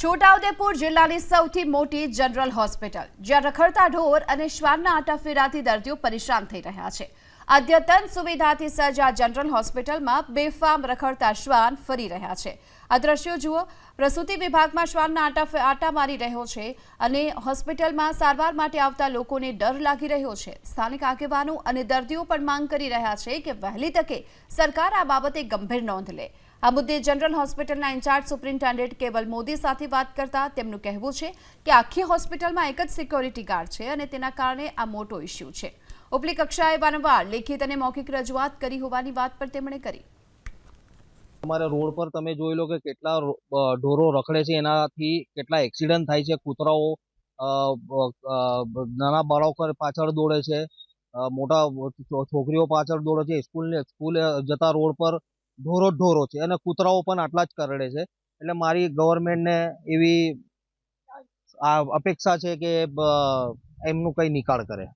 છોટાઉદેપુર જિલ્લાની સૌથી મોટી જનરલ હોસ્પિટલ, જ્યાં રખડતા ઢોર અને શ્વાનના આટાફેરાથી દર્દીઓ પરેશાન થઈ રહ્યા છે। અદ્યતન સુવિધાથી સજ્જ આ જનરલ હોસ્પિટલમાં બેફામ રખડતા શ્વાન ફરી રહ્યા છે। આ દ્રશ્યો જુઓ। પ્રસૂતિ વિભાગમાં શ્વાનના આટા મારી રહ્યો છે અને હોસ્પિટલમાં સારવાર માટે આવતા લોકોને ડર લાગી રહ્યો છે। સ્થાનિક આગેવાનો અને દર્દીઓ પણ માંગ કરી રહ્યા છે કે વહેલી તકે સરકાર આ બાબતે ગંભીર નોંધ લે। આ મુદ્દે જનરલ હોસ્પિટલના ઇન્ચાર્જ સુપ્રિન્ટેન્ડન્ટ કેવલ મોદી સાથે વાત કરતા તેમનું કહેવું છે કે આખી હોસ્પિટલમાં એક જ સિક્યોરિટી ગાર્ડ છે અને તેના કારણે આ મોટો ઇશ્યુ છે। ઉપલી કક્ષાએ વારંવાર લેખિત અને મૌખિક રજૂઆત કરી હોવાની વાત પણ તેમણે કરી। અમારે રોડ પર તમે જોઈ લો કે કેટલા ઢોરો રખડે છે, એનાથી કેટલા એક્સિડન્ટ થાય છે। કૂતરાઓ નાના બાળકો પાછળ દોડે છે, મોટા છોકરીઓ પાછળ દોડે છે। સ્કૂલ જતા રોડ પર ઢોરો છે અને કૂતરાઓ પણ આટલા જ કરડે છે। એટલે મારી ગવર્મેન્ટને એવી અપેક્ષા છે કે એમનું કંઈ નિકાલ કરે।